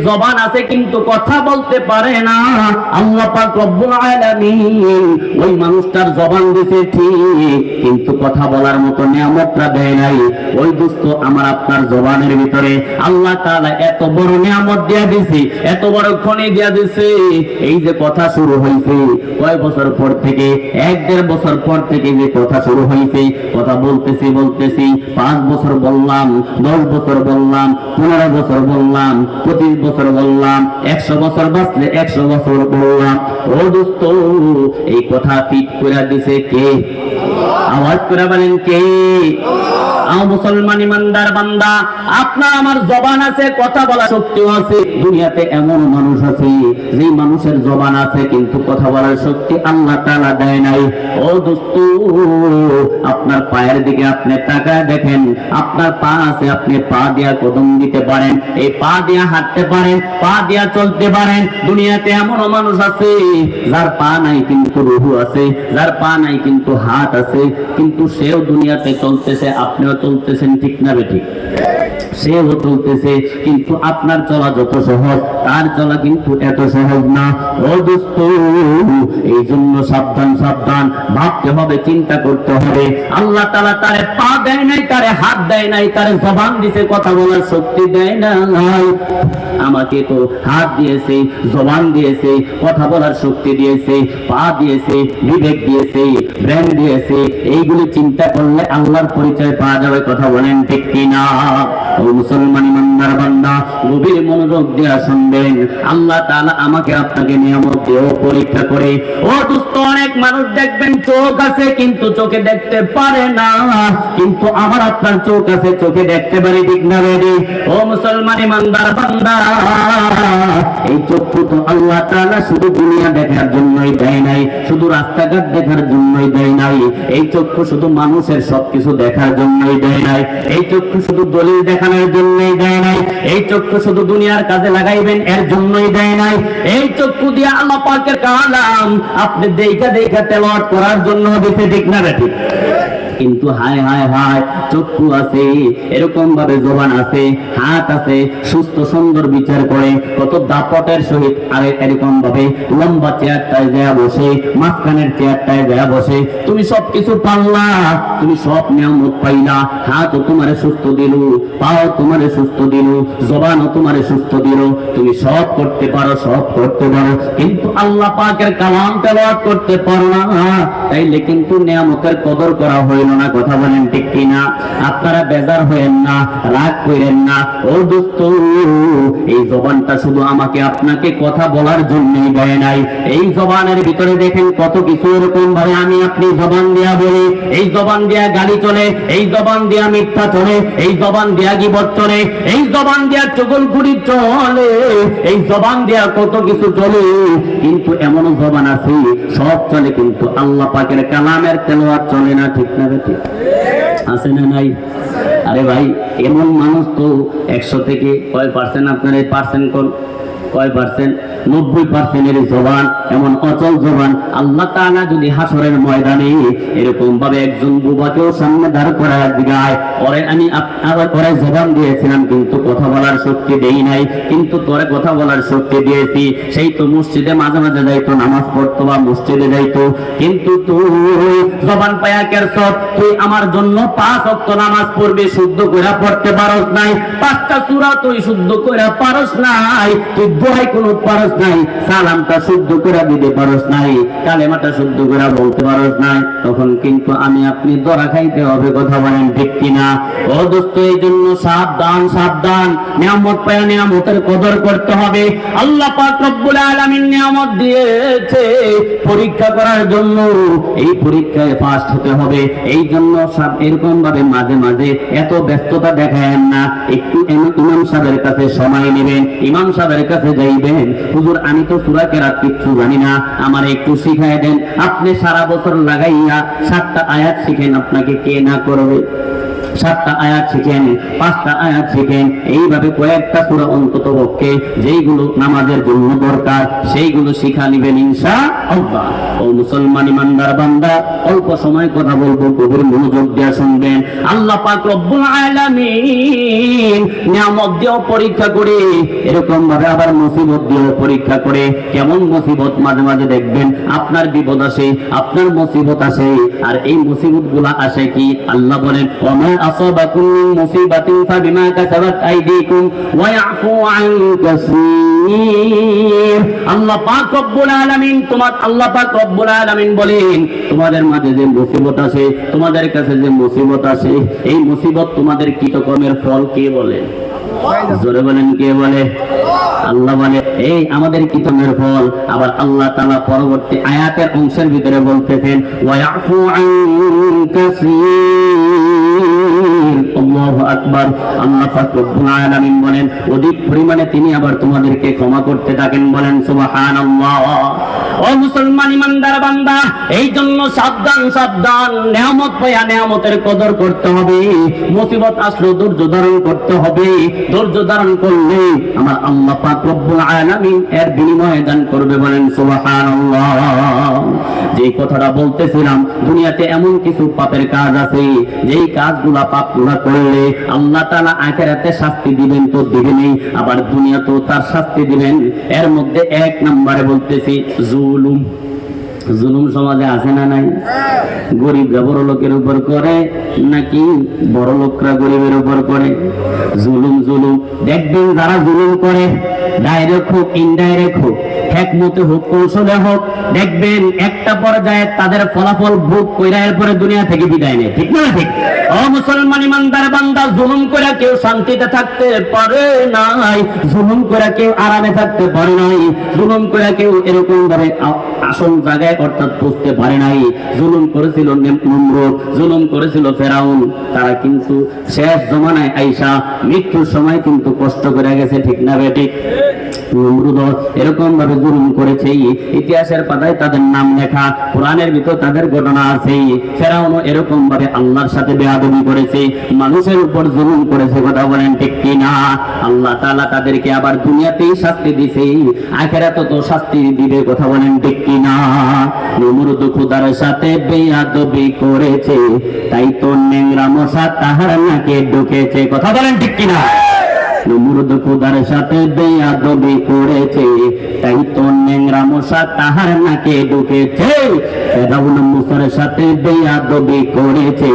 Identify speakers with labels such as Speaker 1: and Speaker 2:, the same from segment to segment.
Speaker 1: জবান আছে কিন্তু কথা বলতে পারে না। আল্লাহ পাক রব্বুল আলামিন ওই মানুষটার জবান দিয়েছে ঠিক, কিন্তু কথা বলার মতো নিয়ামতটা দেয় নাই। ওই দোস্ত আমার আপনার জবানের ভিতরে আল্লাহ তাআলা এত বড় নিয়ামত দিয়া দিয়েছে, এত বড় খনি দিয়া দিয়েছে। এই যে কথা শুরু হয়েছে কয় বছর পর থেকে, 1-1.5 বছর পর থেকে যে কথা শুরু হয়েছে, কথা বলতেছি 5 বছর বললাম, 10 বছর বললাম, 15 বছর বললাম, 25 বছর বললাম, 100 বছর বাঁচলে 100 বছর বললাম। ও দোস্ত এই কথা ফিট করে দিছে কে? আওয়াজ করে বলেন কে? মুসলমান ইমানদার বান্দা, আপনার আমার জবান আছে, কথা বলার শক্তিও আছে। দুনিয়াতে এমন মানুষ আছে যে মানুষের জবান আছে কিন্তু কথা বলার শক্তি আল্লাহ তাআলা দেয় নাই। ও দোস্ত আপনার পায়ের দিকে আপনি তাকায় দেখেন, আপনার পা আছে, আপনি পা দিয়া কদম দিতে পারেন, এই পা দিয়া হাঁটতে পারেন, পা দিয়া চলতে পারেন। দুনিয়াতে এমন মানুষ আছে যার পা নাই কিন্তু রূহ আছে, যার পা নাই কিন্তু হাত আছে, কিন্তু সেও দুনিয়াতে চলতেছে, আপনিও চলতেছেন, ঠিক না বেঠিক? সেও চলতেছে, কিন্তু আপনার চলা যত সহজ তার চলা কিন্তু এত সহজ না। ও দোস্ত এই জন্য সাবধান সাবধান, ভাবতে হবে, চিন্তা করতে হবে। আল্লাহ তাআলা তারে পা দেয় নাই, তারে হাত দেয় নাই, তারে জবান দিয়েছে, কথা বলার শক্তি দেয় নাই। আমাকে তো হাত দিয়েছে, জবান দিয়েছে, কথা বলার শক্তি দিয়েছে, পা দিয়েছে, বিবেক দিয়েছে, ব্রেন দিয়েছে। এইগুলি চিন্তা করলে আল্লাহর পরিচয় পাওয়া যাবে। কথা বলেন ঠিক কিনা? ও মুসলমান ইমানদার বান্দা, গভীর মনোযোগ দিয়ে শুনবেন। আল্লাহ তাআলা আমাকে আপনাকে নিয়ামত দিয়ে পরীক্ষা করে। ও দোস্ত অনেক মানুষ দেখবেন চোখ আছে কিন্তু চোখে দেখতে পারে না, কিন্তু আমার আপনার চোখ আছে, চোখে দেখতে পারে, ঠিক না রে? ও মুসলমান ইমানদার বান্দা, এই চক্ষু তো আল্লাহ তাআলা শুধু দুনিয়া দেখার জন্যই দেয় নাই, শুধু রাস্তাঘাট দেখার জন্যই দেয় নাই। এই চক্ষু শুধু মানুষের সবকিছু দেখার জন্যই দেয় নাই। এই চক্ষু শুধু দলিল দেখানোর জন্যই দেয় নাই। এই চক্ষু শুধু দুনিয়ার কাজে লাগাইবেন এর জন্যই দেয় নাই। এই চক্ষু দিয়ে আল্লাহ পাকের কালাম আপনি দেখা দেখা তেলাওয়াত করার জন্য দিতে, ঠিক না ঠিক? কিন্তু হায় হায় হায়, চক্ষু আছে, এরকম ভাবে জবান আছে, হাত আছে, সুস্থ সুন্দর বিচার করে, কত দাপটের সহিত আরে এরকম ভাবে লম্বা চেয়ারটায় যায় বসে, মাঝখানের চেয়ারটায় যায় বসে। তুমি সবকিছু পারলা, তুমি সব নিয়ামত পাইলা, হাতও তোমারে সুস্থ দিল, পাও তোমারে সুস্থ দিল, জবানও তোমারে সুস্থ দিল, তুমি সব করতে পারো, সব করতে পারো, কিন্তু আল্লাহ পাকের কালাম তেলাওয়াত করতে পারো না। তাইলে কিন্তু নিয়ামতের কদর করা হয় না। কথা বলেন ঠিক কিনা? আপনারা বেজার হয়েন না, রাগ করেন না। ও দোস্ত এই জবানটা শুধু আমাকে আপনাকে কথা বলার জন্যই দেয় নাই। এই জবানের ভিতরে দেখেন কত কিছু এরকম ভাবে আমি আপনি জবান দিয়া বলি, এই জবান দিয়া গালি চলে, এই জবান দিয়া মিথ্যা চলে, এই জবান দিয়া গীবত চলে, এই জবান দিয়া চগলখুরি চলে, এই জবান দিয়া কত কিছু চলে। কিন্তু এমন জবান আছে সব চলে কিন্তু আল্লাহ পাকের কালামের তেলাওয়াত চলে না, ঠিক না? আছে না নাই? আরে ভাই এমন মানুষ তো 100 থেকে কয় পার্সেন্ট আপনার এই পার্সেন্ট কোন কয় পার্সেন্ট? 90% জবান এমন অচল জবান। আল্লাহ তাআলা যদি হাসরের ময়দানে এরকম ভাবে একজন বুবাকেও সামনে দাঁড় করায় দিগায়, ওরে আমি আবার করে জবান দিয়েছিলাম কিন্তু কথা বলার শক্তি দেই নাই, কিন্তু তোরে কথা বলার শক্তি দিয়েছি। সেই তো মসজিদে মাঝে মাঝে যাইতো, নামাজ পড়তো বা মসজিদে যাইতো, কিন্তু তুই জবান পায়া কেরছত, তুই আমার জন্য 5 ওয়াক্ত নামাজ পড়বি, শুদ্ধ করে পড়তে পারস নাই। 5টা সূরা তুই শুদ্ধ করে পারস নাই, তুই দোয়াই কোন পারস নাই, সালামটা শুদ্ধ করে দিতে পারস নাই, কালেমাটা শুদ্ধ করে বলতে পারস নাই, তখন কিন্তু আমি আপনি ধরা খাইতে হবে। কথা বলেন ঠিক কিনা? ও দোস্ত এই জন্য সাবধান সাবধান, নিয়ামত পায়া নিয়ামতের কদর করতে হবে। আল্লাহ পাক রব্বুল আলামিন নিয়ামত দিয়েছে পরীক্ষা করার জন্য, এই পরীক্ষায় পাস হতে হবে। এই জন্য সব এরকম ভাবে মাঝে মাঝে এত ব্যস্ততা দেখায়েন না, একটু ইমাম সাহেবের কাছে সময় নেবেন, ইমাম সাহেবের কাছে যাইবেন, হুজুর আমি তো সূরা কেরাত কিচ্ছু জানি না, আমার একটু শিখায় দেন। আপনি সারা বছর লাগাইয়া 7টা আয়াত শিখেন, আপনাকে কে না করবে? 7টা আয়াত শিখেন, 5টা আয়াত শিখেন, এইভাবে কয়েকটা সূরা অন্তত পক্ষে যেইগুলো নামাজের জন্য দরকার সেইগুলো শিখা নিবেন ইনশাআল্লাহ। ও মুসলমান ইমানদার বান্দা, অল্প সময় কথা বলবো, গভীর মনোযোগ দিয়ে শুনবেন। আল্লাহ পাক রব্বুল আলামিন নিয়ামত দিয়েও পরীক্ষা করে, এরকম ভাবে আবার মুসিবত দিয়েও পরীক্ষা করে। কেমন মুসিবত? মাঝে মাঝে দেখবেন আপনার বিপদ আসে, আপনার মুসিবত আসে, আর এই মুসিবত গুলা আসে কি? আল্লাহ বলেন ওয়া আসাবাকুম মিন মুসিবাতিন ফাবিমা কাসাবাত আইদিকুম ওয়া ইয়াফু আন কাসীর। আল্লাহ পাক রব্বুল আলামিন আল্লাহ পাক রব্বুল আলামিন বলেন তোমাদের মাঝে যে মুসিবত আসে, তোমাদের কাছে যে মুসিবত আসে, এই মুসিবত তোমাদের কৃতকর্মের ফল কে বলে? জোরে বলেন, কে বলে? আল্লাহ বলে এই আমাদের কৃতকর্মের ফল। আবার আল্লাহ তাআলা পরবর্তী আয়াতের অংশের ভিতরে বলতেছেন ওয়া ইয়াফু আন কাসীর। আল্লাহু আকবার। আল্লাহ পাক রব্বুল আলামিন বলেন অধিক পরিমাণে তিনি আবার তোমাদেরকে ক্ষমা করতে থাকেন। বলেন সুবহানাল্লাহ। ও মুসলমান ইমানদার বান্দা, এই জন্য সাবধান সাবধান, নিয়ামত পাইয়া নিয়ামতের কদর করতে হবে। মুসিবত আসলে ধৈর্য ধারণ করতে হবে। ধৈর্য ধারণ করলে আমার আল্লাহ পাক রব্বুল আলামিন এর বিনিময় দান করবে। বলেন সুবহানাল্লাহ। যে কথাটা বলতেছিলাম, দুনিয়াতে এমন কিছু পাপের কাজ আছে যেই কাজগুলা পাপগুলা করলে আল্লাহ তাআলা আখিরাতে শাস্তি দিবেন তো দিবেনই, আবার দুনিয়াতেও তার শাস্তি দিবেন। এর মধ্যে 1 নম্বরে বলতেছি জুলুম। জুলুম সমাজে আছে না নাই? গরিবরা বড় লোকের উপর করে নাকি বড় লোকরা গরিবের উপর করে? জুলুম জুলুম। দেখবেন যারা জুলুম করে, ডাইরেক্ট হোক ইনডাইরেক্ট হোক, হিকমতে হোক কৌশলে হোক, দেখবেন একটা পর্যায়ে তাদের ফলাফল ভোগ কইরা এরপরে দুনিয়া থেকে বিদায় নেয়। ঠিক না ঠিক? ও মুসলমান ইমানদার বান্দা, জুলুম করে কেউ শান্তিতে থাকতে পারে নাই, জুলুম করে কেউ আরামে থাকতে পারে নাই, জুলুম করে কেউ এরকম ভাবে আসল জায়গায় অর্থাৎ পৌঁছতে পারে নাই। জুলুম করেছিল নমরুদ, জুলুম করেছিল ফেরাউন। তারা কিন্তু শেষ জমানায় আইসা মৃত্যুর সময় কিন্তু কষ্ট করে গেছে। ঠিক না বেঠিক? নমরুদ এরকম ভাবে জুলুম করেছে, ইতিহাসের পাতায় তাদের নাম লেখা, কোরআনের ভিতর তাদের ঘটনা আছে। ফেরাউন এরকম ভাবে আল্লাহর সাথে বেয়াদবি করেছে, মানুষের উপর জুলুম করেছে। কথা বলেন ঠিক কি না? আল্লাহ তাআলা তাদেরকে আবার দুনিয়াতেই শাস্তি দিয়েছে, আখিরাতে তো শাস্তি দিবে। কথা বলেন ঠিক কি না? নমরুদ খোদার সাথে বেয়াদবি করেছে, তাই তো নেংরা মশা তাহার নাকে ঢুকেছে। কথা বলেন ঠিক কি না? নমরুদ খোদার সাথে বেয়াদবি করেছে, তাই তো নেংরা মশা তাহার নাকে ঢুকেছে। ফেরাউন মুসার সাথে বেয়াদবি করেছে,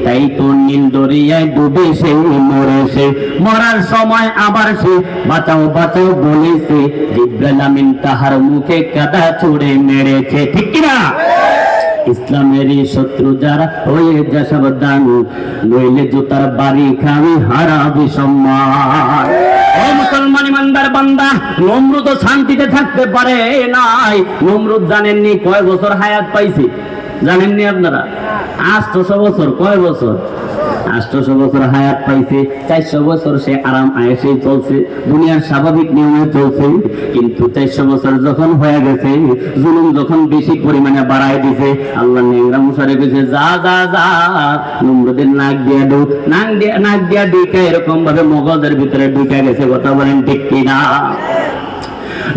Speaker 1: তাই তো নীল দরিয়ায় ডুবে সে মরেছে। মরার সময় আবার সে বাঁচাও বাঁচাও বলেছে, জিবরাইল আমিন তাহার মুখে কাদা ছুঁড়ে মেরেছে। ঠিক কিনা? ইসলামেরই শত্রু যারা হয়ে যা সাবধান, নইলে জুতার বাড়ি খাবি হারাবি সম্মান। ও মুসলমান ইমানদার বান্দা, নমরুদ শান্তিতে থাকতে পারে নাই। নমরুদ জানেননি কয় বছর হায়াত পাইছে? জানেননি আপনারা? 800 বছর। কয় বছর? 800 বছর হায়াত পাইছে। 400 বছর সে আরাম আয়েশে চলছে, দুনিয়ার স্বাভাবিক নিয়মে চলছে। কিন্তু 400 বছর যখন হয়ে গেছে, জুলুম যখন বেশি পরিমাণে বাড়ায় দিছে, আল্লাহ নেংরা মুসারে গেছে যা যা যা নমরুদের নাক দিয়া ঢুক, নাক দিয়া ঢুকে এরকম ভাবে মগজের ভিতরে ঢুকে গেছে। কথা বলেন ঠিক কিনা?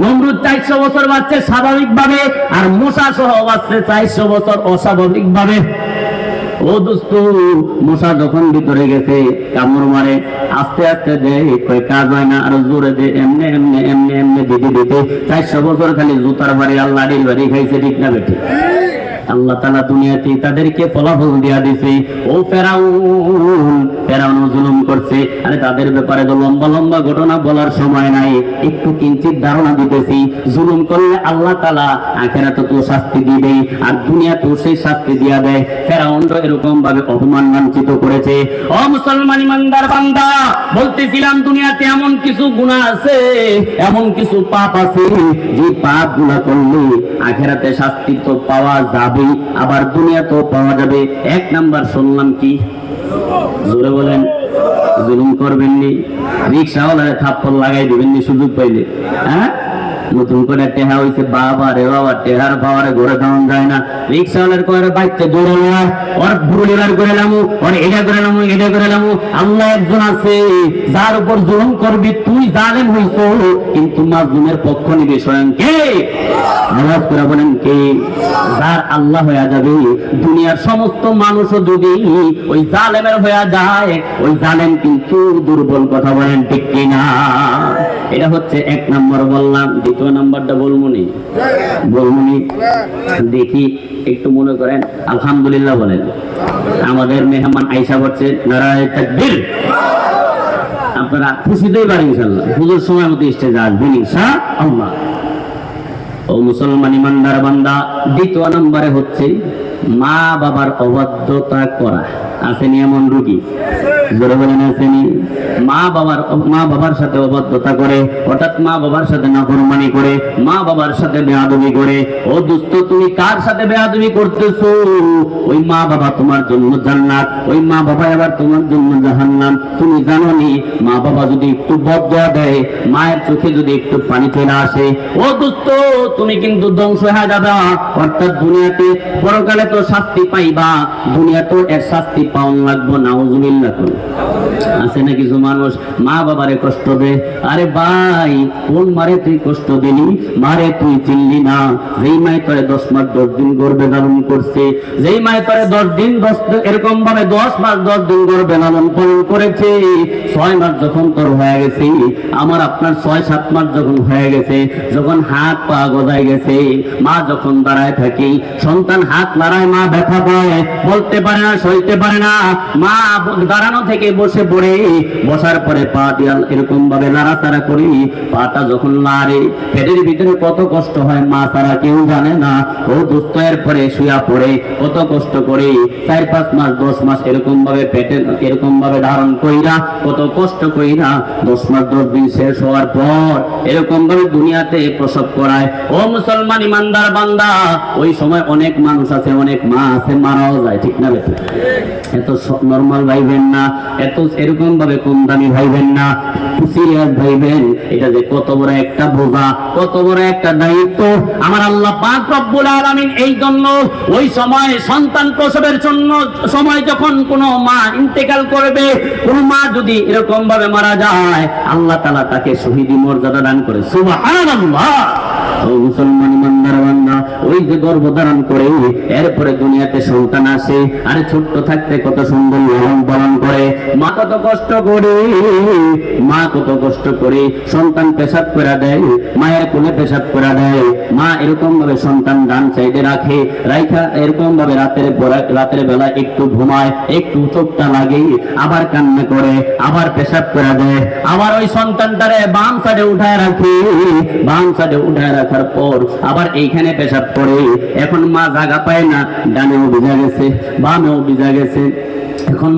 Speaker 1: নমরুদ 400 বছর বাঁচছে স্বাভাবিক ভাবে, আর মুসা সহ বাঁচছে 400 বছর অস্বাভাবিক ভাবে। ও দোস্ত, মুসা যখন ভিতরে গেছে কামড় মারে, আস্তে আস্তে দেয়, কয় কাজ হয় না, আর জোরে দে, এমনে এমনে এমনে এমনে দিতে দিতে 400 বছর খালি জুতার বাড়ি আর লাঠির বাড়ি খাইছে। ঠিক না বেঠিক? আল্লাহ তাআলা দুনিয়াতে তাদেরকে ফলাফল দিয়া দিয়েছে। ও ফেরাউন জুলুম করছে। আরে তাদের ব্যাপারে তো লম্বা লম্বা ঘটনা বলার সময় নাই, একটু কিঞ্চিত ধারণা দিতেছি। জুলুম করলে আল্লাহ তাআলা আখিরাতে তো শাস্তি দিবে, আর দুনিয়াতেও সেই শাস্তি দিয়া দেয়। ফেরাউন তো এরকম ভাবে অপমান লাঞ্ছিত করেছে। ও মুসলমান ইমানদার বান্দা, বলতেছিলাম দুনিয়াতে এমন কিছু গুনাহ আছে, এমন কিছু পাপ আছে, যে পাপগুলো করলে আখিরাতে শাস্তি তো পাওয়া যাবে, আবার দুনিয়াতেও পাওয়া যাবে। 1 নাম্বার শুনলাম কি? জোরে বলেন। জুলুম করবেননি, রিকশাওয়ালারে থাপ্পড় লাগাই দিবেননি সুযোগ পাইলে। হ্যাঁ, নতুন করে টেহা হইছে, বাবা রে বাবা, টেহার পাওয়ারে ঘরে দাম যায় না। রিক্সাওয়ালার করে বাইতে দৌড়ে নেওয়ার, ওর বুড়িবার করে নামু, ওর এটা করে নামু, এটা করে নামু। আল্লাহ একজন আছে যার উপর জুলুম করবি, তুই জালেম হইছ, কিন্তু মাজলুমের পক্ষ নিবে স্বয়ং কে? আওয়াজ করে বলেন কে? যার আল্লাহ হয়ে যাবে, দুনিয়ার সমস্ত মানুষও যদি ওই জালেমের হয়ে যায়, ওই জালেম কিন্তু দুর্বল। কথা বলেন ঠিক কিনা? এটা হচ্ছে এক নম্বর বললাম। দ্বিতীয় নাম্বারটা বলমুনি দেখি, একটু মনে করেন আলহামদুলিল্লাহ বলেন। আমাদের মেহমান আয়েশা বলছে নারায়ে তাকবীর। আপনারা খুশিতেই পারেন ইনশাআল্লাহ, হুজুর সময় মতো স্টেজে আসবেন ইনশাআল্লাহ। ও মুসলমান ইমানদার বান্দা, দ্বিতীয় নম্বরে হচ্ছে মা বাবার অবাধ্যতা করা। আসেনি এমন রোগী? জোরে বলেন আসেনি? মা বাবার সাথে অবাধ্যতা করে, অর্থাৎ মা বাবার সাথে নাফরমানি করে, মা বাবার সাথে বেয়াদবি করে। ও দোস্ত, তুমি কার সাথে বেয়াদবি করতেছো? ওই মা বাবা তোমার জন্য জান্নাত, ওই মা বাবা এবার তোমার জন্য জাহান্নাম। তুমি জানো নি, মা বাবা যদি একটু বদদোয়া দেয়, মায়ের চোখে যদি একটু পানি চলে আসে, ও দোস্ত তুমি কিন্তু ধ্বংস হয়ে যাবে। অর্থাৎ দুনিয়াতে পরকালে তো শাস্তি পাইবা, দুনিয়াতেও এর শাস্তি পাওয়া লাগবো। নাউজুবিল্লাহ। আছে না কিছু মানুষ মা বাবারে কষ্ট দেয়। আরে ভাই, কোন মারে তুই কষ্ট দিলি? মারে তুই চিনলি না? যেই মায় তোরে 10 মাস 10 দিন গর্ভে লালন করছে, যেই মায় তোরে 10 দিন এরকম ভাবে 10 মাস 10 দিন গর্ভে লালন পালন করেছে, 6 মাস যখন তোর হয়ে গেছে, আমার আপনার 6-7 মাস যখন হয়ে গেছে, যখন হাত পা গজায় গেছে, মা যখন দাঁড়ায় থাকি, সন্তান হাত নাড়ায়, মা ব্যথা পায়, বলতে পারে না, সইতে পারে না। মা দাঁড়ানো থেকে বসে পড়ে, বসার পরে পা দিয়ে এরকম ভাবে নাড়াচাড়া করি, পাটা যখন নাড়ে, পেটের ভিতরে কত কষ্ট হয় মা ছাড়া কেউ জানে না। ও দোস্ত, এরপরে শুয়া পড়ে কত কষ্ট করে 4-5 মাস 10 মাস এরকম ভাবে পেটে এরকম ভাবে ধারণ কইরা, কত কষ্ট কইরা 10 মাস 10 দিন শেষ হওয়ার পর এরকম ভাবে দুনিয়াতে প্রসব করায়। ও মুসলমান ইমানদার বান্দা, ওই সময় অনেক মানুষ আছে, অনেক মা আছে মারাও যায়, ঠিক না? এত নরমাল ভাইবেন না, এত এরকম ভাবে কম দামি ভাইবেন না, সিরিয়াস ভাইবেন। এটা যে কত বড় একটা বোঝা, কত বড় একটা দায়িত্ব আমার আল্লাহ পাক রব্বুল আলামিন। এই জন্য ওই সময় সন্তান প্রসবের জন্য সময় যখন কোনো মা ইন্তেকাল করবে, কোন মা যদি এরকম ভাবে মারা যায়, আল্লাহ তাআলা তাকে শহীদি মর্যাদা দান করে। সুবহানাল্লাহ। ও মুসলমান ইমানদার বান্দা, ওই যে গর্ভধারণ করে এরপরে দুনিয়াতে সন্তান আসে, আরে ছোট্ট থাকতে কত সুন্দর লালন পালন করে, মা কত কষ্ট করে, মা কত কষ্ট করে সন্তান পেশাব করে দেয়, মায়ের কোলে পেশাব করে দেয়। মা এরকম ভাবে সন্তান ডান সাইডে রাখে, রাইখা এরকম ভাবে রাতের বেলা একটু ঘুমায়, একটু চোখটা লাগে, আবার কান্না করে, আবার পেশাব করে দেয়, আবার ওই সন্তানটারে বাম সাইডে উঠায় রাখে, বাম সাইডে উঠায় রাখার পর আবার এইখানে পেশাব করে। এখন মা জায়গা পায় না, ডানেও ভিজা গেছে, বামেও ভিজা গেছে। এখন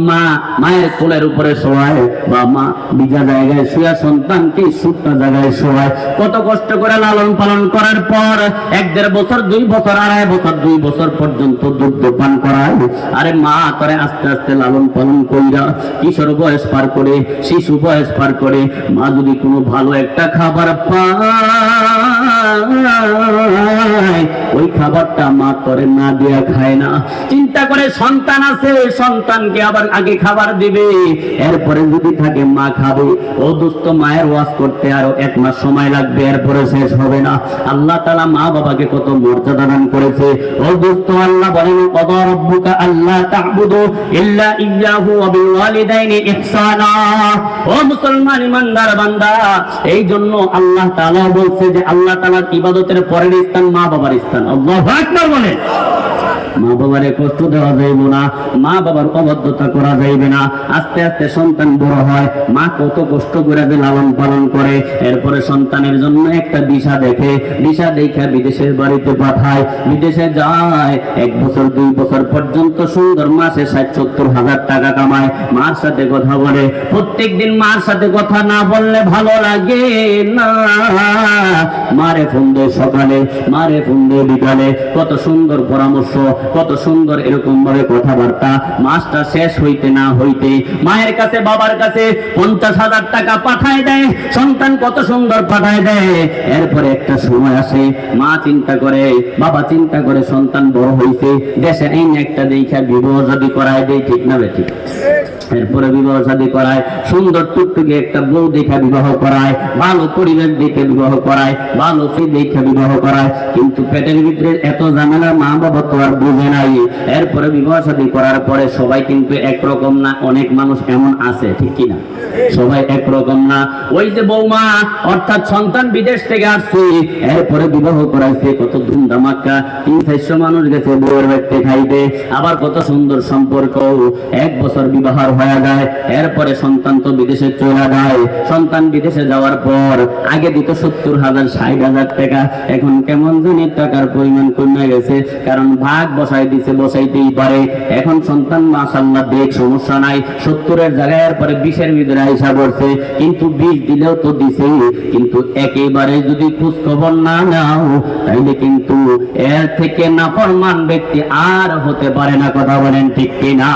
Speaker 1: মায়ের কোলের উপরে শোয়ায়, বা মা ভিজা জায়গায় শুয়া সন্তানকে শুকনো জায়গায় শোয়ায়। কত কষ্ট করে লালন পালন করার পর 1-1.5 বছর, 2 বছর, 2.5 বছর, 2 বছর পর্যন্ত দুধ পান করায়। আরে মা করে আস্তে আস্তে লালন পালন কইরা কিশোর বয়স পার করে, শিশু বয়স পার করে, মা যদি কোনো ভালো একটা খাবার পায়, ওই খাবারটা মা করে না দিয়া খায় না। চিন্তা করে সন্তান আছে, সন্তানকে আবার আগে খাবার দিবে, এরপরে যদি থাকে মা খাবে। ও দোস্ত, মায়ের ওয়াজ করতে আরো 1 মাস সময় লাগবে, এরপরে শেষ হবে না। আল্লাহ তাআলা মা বাবাকে কত মর্যাদা দান করেছে। ও দোস্ত, আল্লাহ বলেন ক্বাদা রাব্বুকা আল্লা তা'বুদু ইল্লা ইয়্যাহু ওয়া বিল ওয়ালিদাইনি ইহসানা। ও মুসলমান ইমানদার বান্দা, এই জন্য আল্লাহ তাআলা বলছে যে আল্লাহ তাআলার ইবাদতের পরের স্থান মা বাবার স্থান। আল্লাহু আকবার বলেন। মা বাবারে কষ্ট দেওয়া যাইবে না, মা বাবার অবাধ্যতা করা যাইবে না। আস্তে আস্তে সন্তান বড় হয়, মা কত কষ্ট করে যে লালন পালন করে, এরপরে সন্তানের জন্য একটা দিশা দেখে, দিশা দেখে বিদেশের বাড়িতে পাঠায়, বিদেশে যায়। 1 বছর 2 বছর পর্যন্ত সুন্দর মাসে 60-70 হাজার টাকা কামায়, মার সাথে কথা বলে। প্রত্যেক দিন মার সাথে কথা না বললে ভালো লাগে না। মারে ফোন দেয় সকালে, মারে ফোন দেয় বিকালে, কত সুন্দর পরামর্শ, কত সুন্দর এরকম ভাবে কথাবার্তা। মাসটা শেষ হইতে না হইতে মায়ের কাছে বাবার কাছে 50,000 টাকা পাঠায় দেয়, সন্তান কত সুন্দর পাঠায় দেয়। এরপরে একটা সময় আসে, মা চিন্তা করে, বাবা চিন্তা করে, সন্তান বড় হইছে, দেশে আইন একটা দেখা বিবাহ শাদী করায় দেয়, ঠিক না বেঠিক? এরপরে বিবাহ শাদী করায়, সুন্দর টুকটুকে একটা বউ দেখা বিবাহ করায়, ভালো পরিবেশ দেখে বিবাহ করায়, ভালো ফি দেখে বিবাহ করায়। কিন্তু পেটের ভিতরে এত ঝামেলা মা বাবা তো আর বুঝে নাই। এরপরে বিবাহ শাদী করার পরে সবাই কিন্তু একরকম না, অনেক মানুষ এমন আছে, ঠিক কিনা? সবাই একরকম না। ওই যে বৌমা অর্থাৎ সন্তান বিদেশ থেকে আসছে, এরপরে বিবাহ করাইছে, কত ধুমধামাক্কা, 300-400 মানুষ গেছে বউয়ের বাড়িতে খাইতে, আবার কত সুন্দর সম্পর্ক। 1 বছর বিবাহ হয়ে যায়, এরপরে সন্তান তো বিদেশে চলে যায়। সন্তান বিদেশে যাওয়ার পর আগে দিত 70,000 60,000 টাকা, এখন কেমন জানি টাকার পরিমাণ কমে গেছে, কারণ ভাগ বসাই দিছে, বসাইতেই পারে। এখন সন্তান মাশাআল্লাহ দেখ সমস্যা নাই, 70-এর জায়গায় এরপরে 20-এর ভিতরে আইসা পড়ছে, কিন্তু 20 দিলেও তো দিছে। কিন্তু একেবারে যদি খোঁজ খবর না নাও তাইলে কিন্তু এর থেকে নাফরমান ব্যক্তি আর হতে পারে না। কথা বলেন ঠিক কিনা?